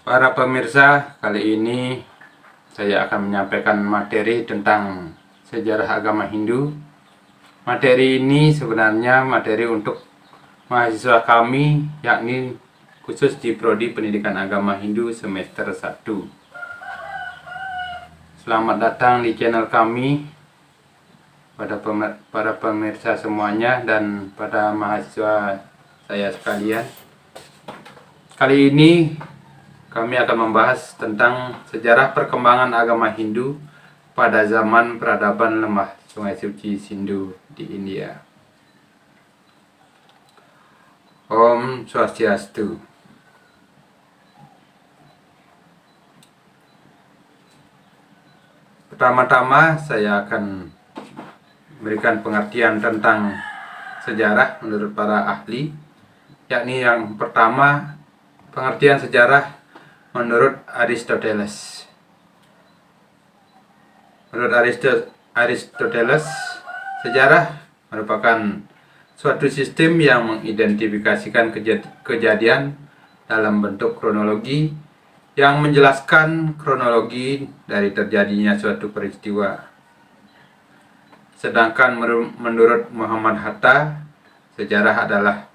Para pemirsa, kali ini saya akan menyampaikan materi tentang sejarah agama Hindu. Materi ini sebenarnya materi untuk mahasiswa kami, yakni khusus di Prodi Pendidikan Agama Hindu semester 1. Selamat datang di channel kami para pemirsa semuanya dan pada mahasiswa saya sekalian. Kali ini kami akan membahas tentang sejarah perkembangan agama Hindu pada zaman peradaban lembah Sungai Suci Sindhu di India. Om Swastiastu. Pertama-tama saya akan memberikan pengertian tentang sejarah menurut para ahli, yakni yang pertama pengertian sejarah menurut Aristoteles. Menurut Aristoteles, sejarah merupakan suatu sistem yang mengidentifikasikan kejadian dalam bentuk kronologi yang menjelaskan kronologi dari terjadinya suatu peristiwa. Sedangkan menurut Muhammad Hatta, sejarah adalah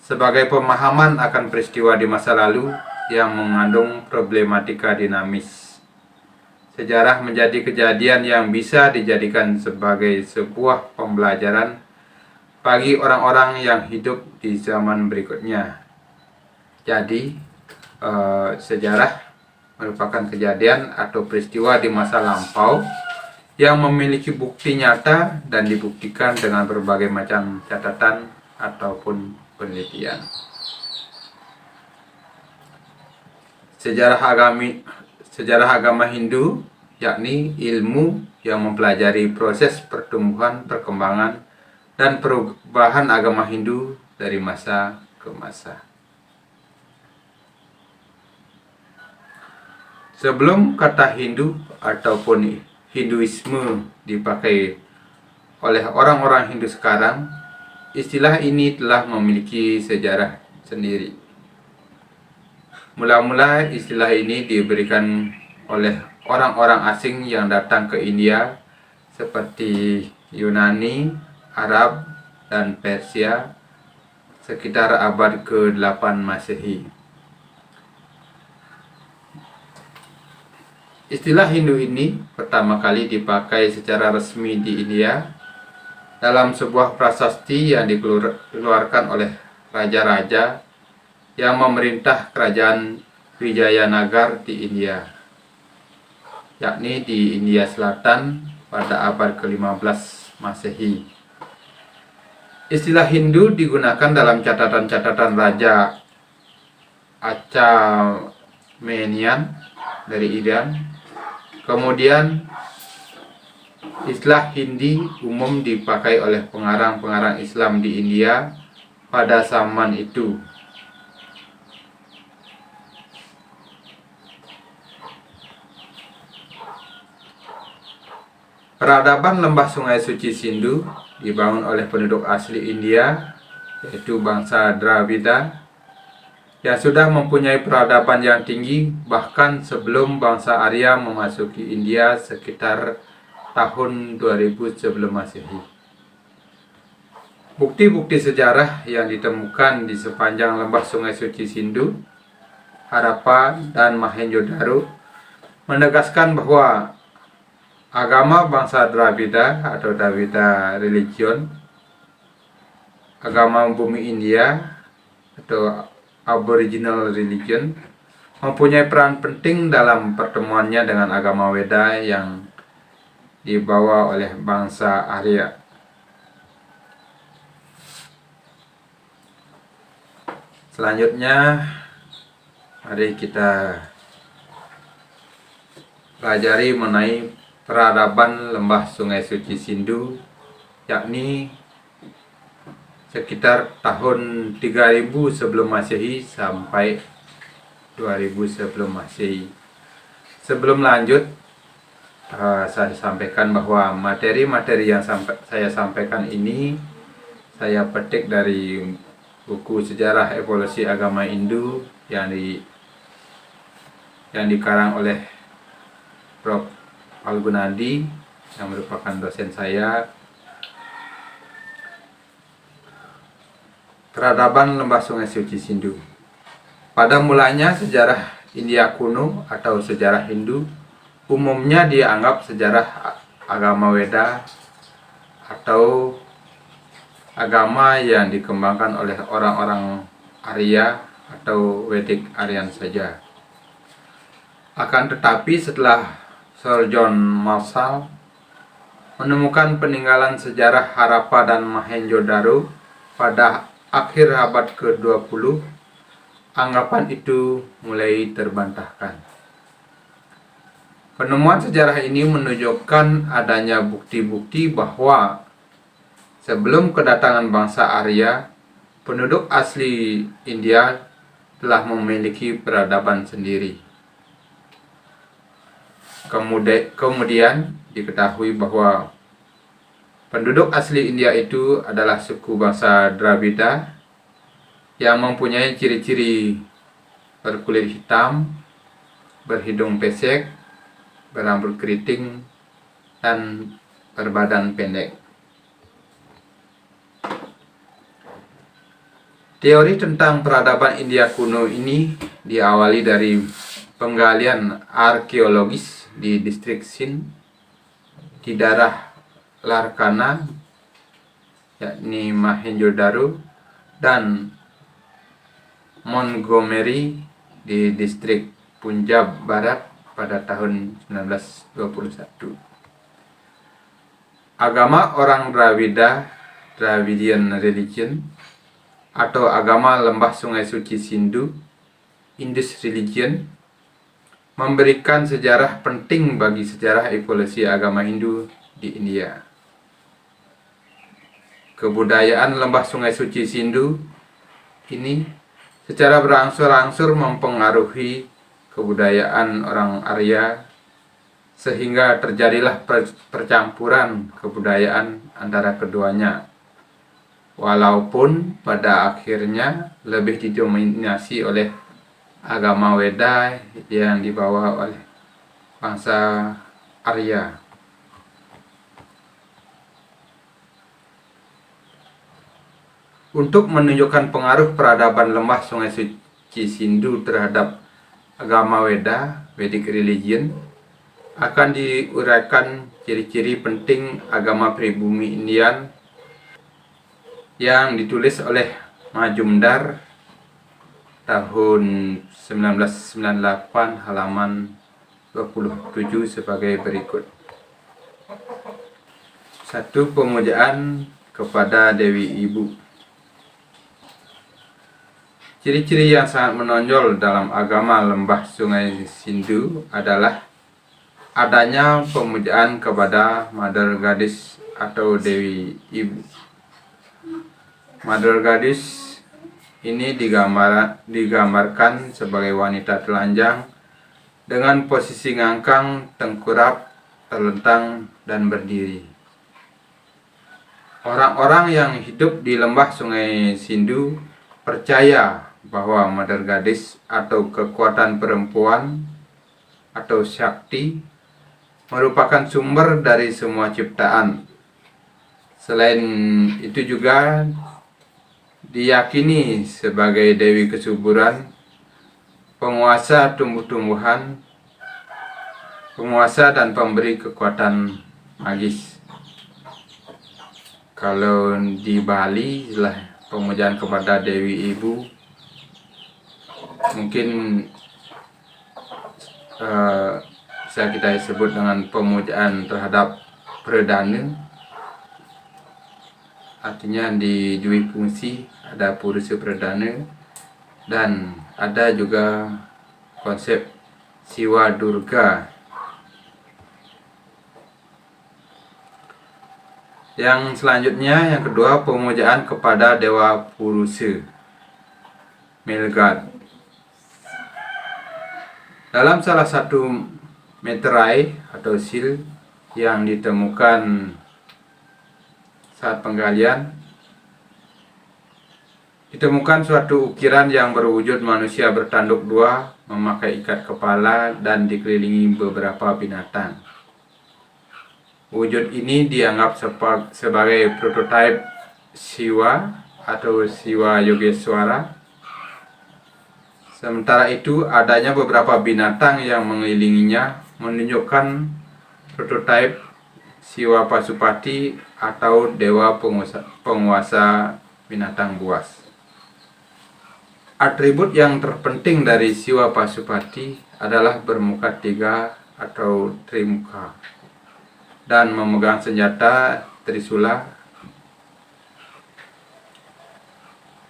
sebagai pemahaman akan peristiwa di masa lalu yang mengandung problematika dinamis. Sejarah menjadi kejadian yang bisa dijadikan sebagai sebuah pembelajaran bagi orang-orang yang hidup di zaman berikutnya. Jadi, sejarah merupakan kejadian atau peristiwa di masa lampau yang memiliki bukti nyata dan dibuktikan dengan berbagai macam catatan ataupun penelitian. Sejarah agama Hindu yakni ilmu yang mempelajari proses pertumbuhan, perkembangan, dan perubahan agama Hindu dari masa ke masa. Sebelum kata Hindu ataupun Hinduisme dipakai oleh orang-orang Hindu sekarang, istilah ini telah memiliki sejarah sendiri. Mula-mula istilah ini diberikan oleh orang-orang asing yang datang ke India seperti Yunani, Arab, dan Persia sekitar abad ke-8 Masehi. Istilah Hindu ini pertama kali dipakai secara resmi di India dalam sebuah prasasti yang dikeluarkan oleh raja-raja yang memerintah kerajaan Wijayanagar di India, yakni di India Selatan pada abad ke-15 Masehi. Istilah Hindu digunakan dalam catatan-catatan Raja Achamenian dari Iran. Kemudian istilah Hindi umum dipakai oleh pengarang-pengarang Islam di India pada zaman itu. Peradaban lembah Sungai Suci Sindhu dibangun oleh penduduk asli India, yaitu bangsa Dravida, yang sudah mempunyai peradaban yang tinggi bahkan sebelum bangsa Arya memasuki India sekitar tahun 2000 sebelum Masehi. Bukti-bukti sejarah yang ditemukan di sepanjang lembah Sungai Suci Sindhu, Harappa, dan Mohenjo-daro menegaskan bahwa agama bangsa Dravida atau Dravida Religion, agama bumi India atau Aboriginal Religion, mempunyai peran penting dalam pertemuannya dengan agama Weda yang dibawa oleh bangsa Arya. Selanjutnya, mari kita pelajari mengenai peradaban lembah Sungai Suci Sindhu, yakni sekitar tahun 3000 sebelum Masehi sampai 2000 sebelum Masehi. Sebelum lanjut, saya sampaikan bahwa materi-materi yang saya sampaikan ini saya petik dari buku Sejarah Evolusi Agama Hindu yang yang dikarang oleh Prof. Falgunadi yang merupakan dosen saya. Peradaban Lembah Sungai Suci Sindu. Pada mulanya sejarah India kuno atau sejarah Hindu umumnya dianggap sejarah agama Weda atau agama yang dikembangkan oleh orang-orang Arya atau Vedic Aryan saja. Akan tetapi setelah Sir John Marshall menemukan peninggalan sejarah Harappa dan Mohenjo-daro pada akhir abad ke-20, anggapan itu mulai terbantahkan. Penemuan sejarah ini menunjukkan adanya bukti-bukti bahwa sebelum kedatangan bangsa Arya, penduduk asli India telah memiliki peradaban sendiri. Kemudian diketahui bahwa penduduk asli India itu adalah suku bangsa Dravida yang mempunyai ciri-ciri berkulit hitam, berhidung pesek, berambut keriting, dan berbadan pendek. Teori tentang peradaban India kuno ini diawali dari penggalian arkeologis di distrik Sindh di daerah Larkana, yakni Mohenjo-daro, dan Montgomery di distrik Punjab Barat pada tahun 1921. Agama orang Dravida, Dravidian Religion, atau agama Lembah Sungai Suci Sindu, Indus Religion, memberikan sejarah penting bagi sejarah evolusi agama Hindu di India. Kebudayaan Lembah Sungai Suci Sindu ini secara berangsur-angsur mempengaruhi kebudayaan orang Arya, sehingga terjadilah percampuran kebudayaan antara keduanya, walaupun pada akhirnya lebih didominasi oleh agama Weda yang dibawa oleh bangsa Arya. Untuk menunjukkan pengaruh peradaban Lembah Sungai Suci Sindu terhadap agama Weda, Vedic Religion, akan diuraikan ciri-ciri penting agama pribumi Indian yang ditulis oleh Majumdar tahun 1998 halaman 27 sebagai berikut. 1. Pemujaan kepada Dewi Ibu. Ciri-ciri yang sangat menonjol dalam agama Lembah Sungai Sindu adalah adanya pemujaan kepada Mother Goddess atau Dewi Ibu. Mother Goddess ini digambarkan sebagai wanita telanjang dengan posisi ngangkang, tengkurap, terlentang, dan berdiri. Orang-orang yang hidup di Lembah Sungai Sindu percaya bahwa Mother Goddess atau kekuatan perempuan atau Shakti merupakan sumber dari semua ciptaan. Selain itu juga diyakini sebagai Dewi Kesuburan, penguasa tumbuh-tumbuhan, penguasa dan pemberi kekuatan magis. Kalau di Bali lah pemujaan kepada Dewi Ibu, mungkin bisa kita sebut dengan pemujaan terhadap Perdana. Artinya di dui fungsi ada Purusa Perdana, dan ada juga konsep Siwa Durga. Yang selanjutnya, yang kedua, pemujaan kepada Dewa Purusa, Male God. Dalam salah satu meterai atau seal yang ditemukan saat penggalian, Ditemukan suatu ukiran yang berwujud manusia bertanduk dua, memakai ikat kepala dan dikelilingi beberapa binatang. Wujud ini dianggap sebagai prototipe Siwa atau Siwa Yogeswara. Sementara itu, adanya beberapa binatang yang mengelilinginya menunjukkan prototipe Siwa Pasupati atau dewa penguasa binatang buas. Atribut yang terpenting dari Siwa Pasupati adalah bermuka tiga atau trimuka dan memegang senjata Trisula.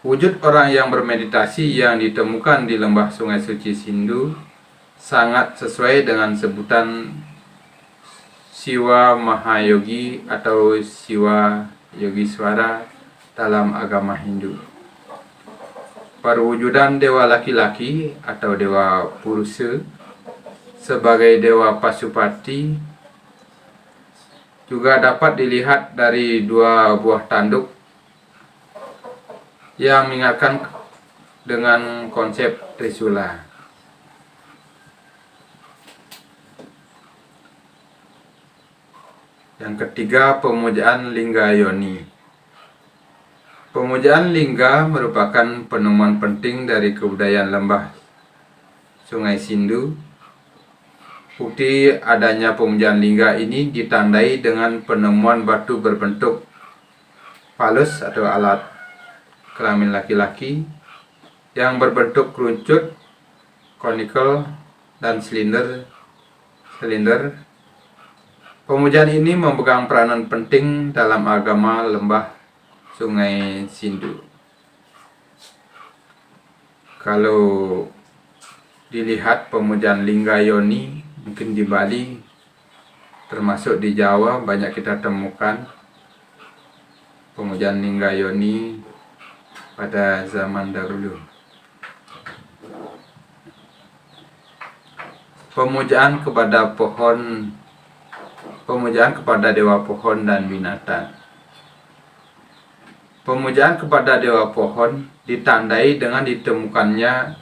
Wujud orang yang bermeditasi yang ditemukan di lembah Sungai Suci Sindhu sangat sesuai dengan sebutan Siwa Mahayogi atau Siwa Yogiswara dalam agama Hindu. Perwujudan dewa laki-laki atau dewa Purusa sebagai dewa Pasupati juga dapat dilihat dari dua buah tanduk yang mengingatkan dengan konsep Trisula. Yang ketiga, pemujaan Lingga Yoni. Pemujaan lingga merupakan penemuan penting dari kebudayaan lembah Sungai Sindhu. Bukti adanya pemujaan lingga ini ditandai dengan penemuan batu berbentuk phallus atau alat kelamin laki-laki yang berbentuk kerucut, konikel, dan silinder. Pemujaan ini memegang peranan penting dalam agama lembah Sungai Sindhu. Kalau dilihat pemujaan Lingga Yoni, mungkin di Bali, termasuk di Jawa, banyak kita temukan pemujaan Lingga Yoni pada zaman dahulu. Pemujaan kepada dewa pohon dan binatang. Pemujaan kepada dewa pohon ditandai dengan ditemukannya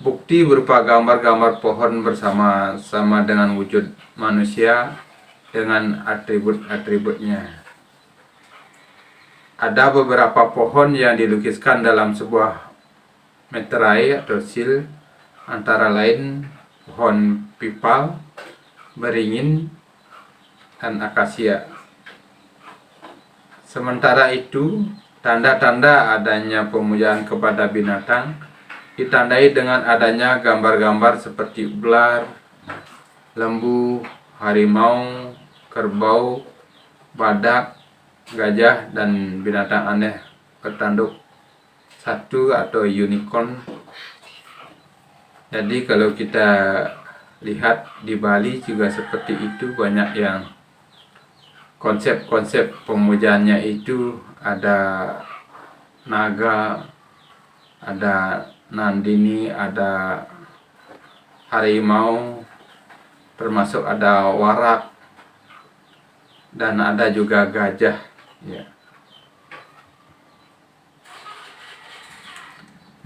bukti berupa gambar-gambar pohon bersama-sama dengan wujud manusia dengan atribut-atributnya. Ada beberapa pohon yang dilukiskan dalam sebuah meterai atau sil, antara lain pohon pipal, beringin, dan akasia. Sementara itu, tanda-tanda adanya pemujaan kepada binatang ditandai dengan adanya gambar-gambar seperti ular, lembu, harimau, kerbau, badak, gajah, dan binatang aneh bertanduk satu atau unicorn. Jadi kalau kita lihat di Bali juga seperti itu, banyak yang konsep-konsep pemujaannya itu ada naga, ada nandini, ada harimau, termasuk ada warak, dan ada juga gajah. Ya.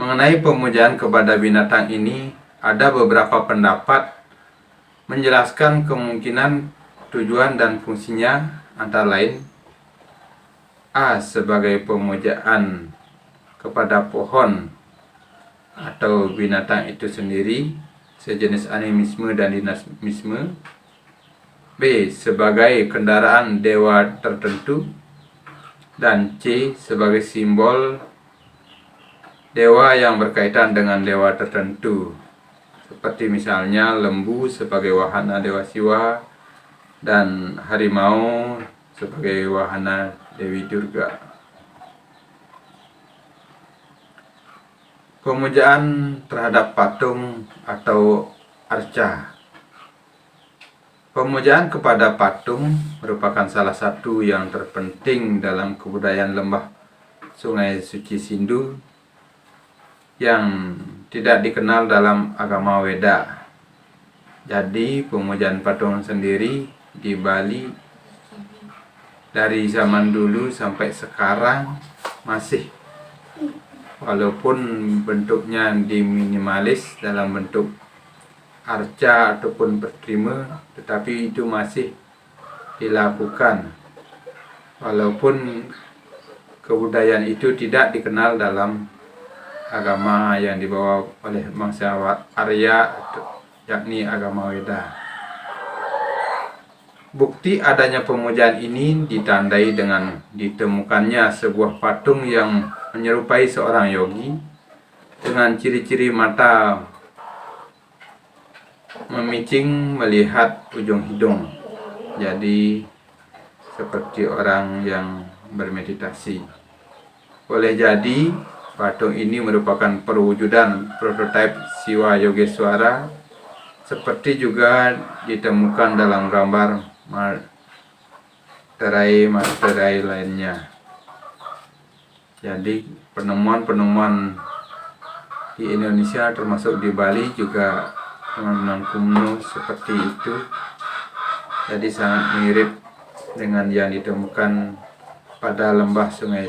Mengenai pemujaan kepada binatang ini, ada beberapa pendapat menjelaskan kemungkinan tujuan dan fungsinya, antara lain A. Sebagai pemujaan kepada pohon atau binatang itu sendiri, sejenis animisme dan dinamisme. B. Sebagai kendaraan dewa tertentu. Dan C. Sebagai simbol dewa yang berkaitan dengan dewa tertentu, seperti misalnya lembu sebagai wahana dewa Siwa dan harimau sebagai wahana Dewi Durga. Pemujaan terhadap patung atau arca. Pemujaan kepada patung merupakan salah satu yang terpenting dalam kebudayaan lembah Sungai Suci Sindhu yang tidak dikenal dalam agama Weda. Jadi pemujaan patung sendiri di Bali dari zaman dulu sampai sekarang masih walaupun bentuknya diminimalis dalam bentuk arca ataupun berterima, tetapi itu masih dilakukan walaupun kebudayaan itu tidak dikenal dalam agama yang dibawa oleh bangsa Arya, yakni agama Weda. Bukti adanya pemujaan ini ditandai dengan ditemukannya sebuah patung yang menyerupai seorang yogi dengan ciri-ciri mata memicing melihat ujung hidung. Jadi seperti orang yang bermeditasi. Boleh jadi patung ini merupakan perwujudan prototipe Siwa Yogeswara, seperti juga ditemukan dalam gambar materai lainnya. Jadi penemuan-penemuan di Indonesia termasuk di Bali juga teman-teman kuno seperti itu. Jadi sangat mirip dengan yang ditemukan pada lembah Sungai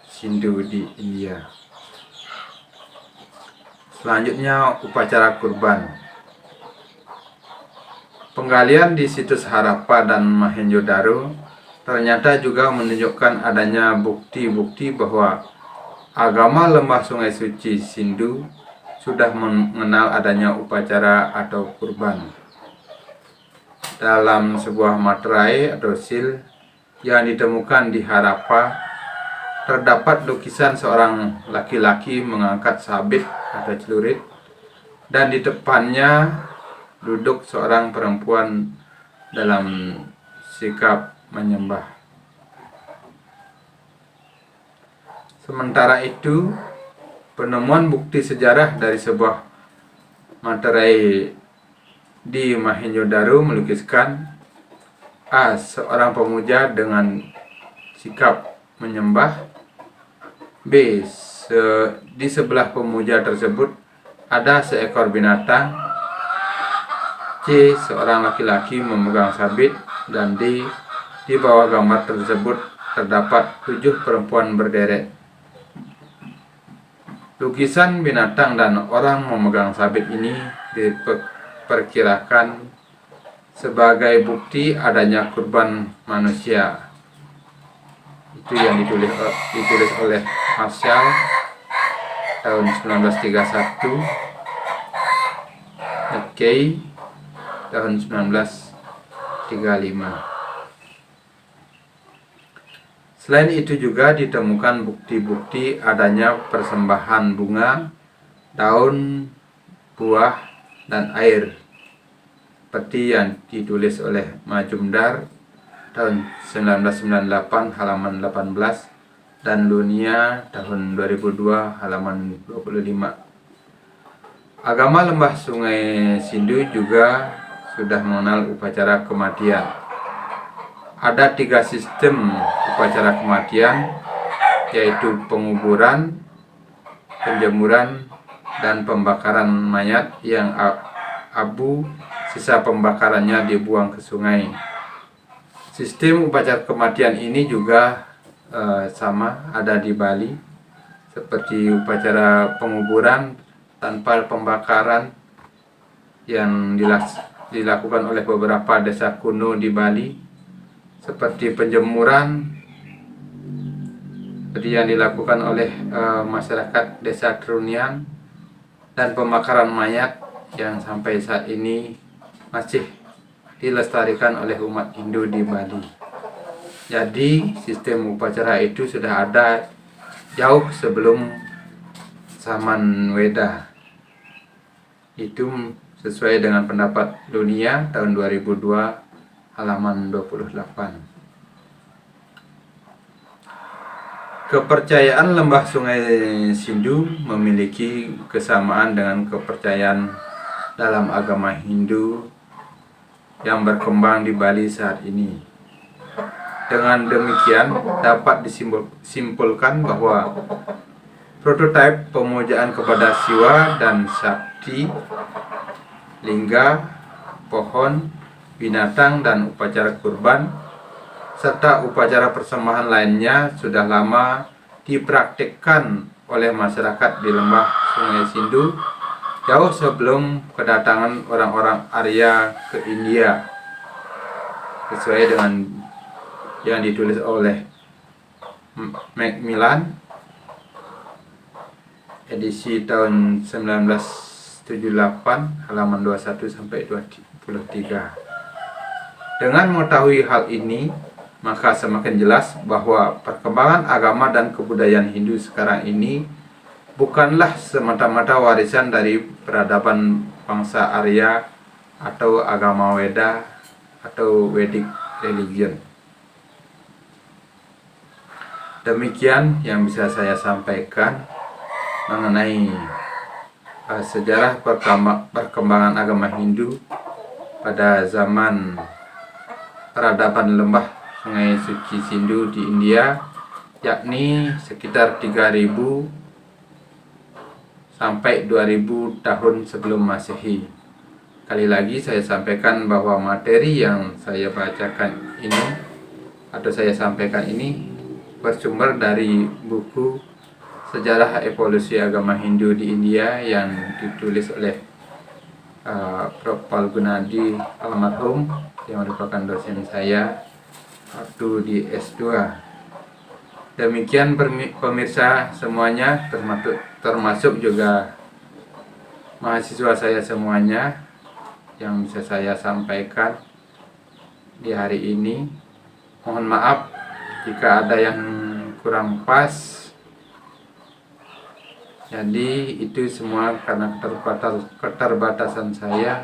Sindhu di India. Selanjutnya upacara kurban. Penggalian di situs Harappa dan Mohenjo-daro ternyata juga menunjukkan adanya bukti-bukti bahwa agama lembah Sungai Suci Sindhu sudah mengenal adanya upacara atau kurban. Dalam sebuah materai atau sil yang ditemukan di Harappa, terdapat lukisan seorang laki-laki mengangkat sabit atau celurit, dan di depannya duduk seorang perempuan dalam sikap menyembah. Sementara itu, penemuan bukti sejarah dari sebuah materai di Mohenjo-daro melukiskan A. Seorang pemuja dengan sikap menyembah. B. Di sebelah pemuja tersebut ada seekor binatang. C. Seorang laki-laki memegang sabit. Dan D. Di bawah gambar tersebut terdapat 7 perempuan berderet. Lukisan binatang dan orang memegang sabit ini diperkirakan sebagai bukti adanya kurban manusia. Itu yang ditulis oleh Marshall tahun 1931, McKay tahun 1935. Selain itu juga ditemukan bukti-bukti adanya persembahan bunga, daun, buah, dan air, seperti yang ditulis oleh Majumdar tahun 1998 halaman 18 dan Lunia tahun 2002 halaman 25. Agama lembah Sungai Sindhu juga sudah mengenal upacara kematian. Ada 3 sistem upacara kematian, yaitu penguburan, penjemuran, dan pembakaran mayat yang abu sisa pembakarannya dibuang ke sungai. Sistem upacara kematian ini juga sama ada di Bali, seperti upacara penguburan tanpa pembakaran yang dilakukan oleh beberapa desa kuno di Bali, seperti penjemuran seperti yang dilakukan oleh masyarakat desa Trunian, dan pembakaran mayat yang sampai saat ini masih dilestarikan oleh umat Hindu di Bali. Jadi sistem upacara itu sudah ada jauh sebelum zaman Weda. Itu sesuai dengan pendapat Dunia tahun 2002 halaman 28. Kepercayaan lembah Sungai Sindhu memiliki kesamaan dengan kepercayaan dalam agama Hindu yang berkembang di Bali saat ini. Dengan demikian dapat disimpulkan bahwa prototipe pemujaan kepada Siwa dan Sakti, lingga, pohon, binatang, dan upacara kurban serta upacara persembahan lainnya sudah lama dipraktikkan oleh masyarakat di lembah Sungai Sindu jauh sebelum kedatangan orang-orang Arya ke India, sesuai dengan yang ditulis oleh Macmillan edisi tahun 1978 halaman 21 sampai 23. Dengan mengetahui hal ini, maka semakin jelas bahwa perkembangan agama dan kebudayaan Hindu sekarang ini bukanlah semata-mata warisan dari peradaban bangsa Arya atau agama Weda atau Vedic religion. Demikian yang bisa saya sampaikan mengenai sejarah perkembangan agama Hindu pada zaman peradaban lembah Sungai Suci Sindu di India, yakni sekitar 3000 sampai 2000 tahun sebelum Masehi. Kali lagi saya sampaikan bahwa materi yang saya bacakan ini atau saya sampaikan ini bersumber dari buku Sejarah Evolusi Agama Hindu di India yang ditulis oleh Prof. Palgunadi almarhum, yang merupakan dosen saya waktu di S2. Demikian pemirsa semuanya, termasuk juga mahasiswa saya semuanya, yang bisa saya sampaikan di hari ini. Mohon maaf jika ada yang kurang pas. Jadi itu semua karena keterbatasan saya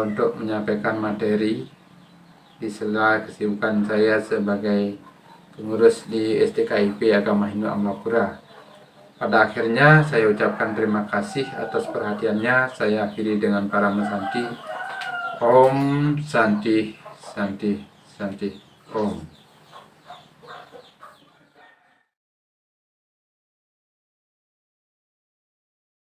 untuk menyampaikan materi di sela kesibukan saya sebagai pengurus di STKIP Agama Hindu Amlapura. Pada akhirnya saya ucapkan terima kasih atas perhatiannya. Saya akhiri dengan Parama Santi. Om Santi Santi Santi Om.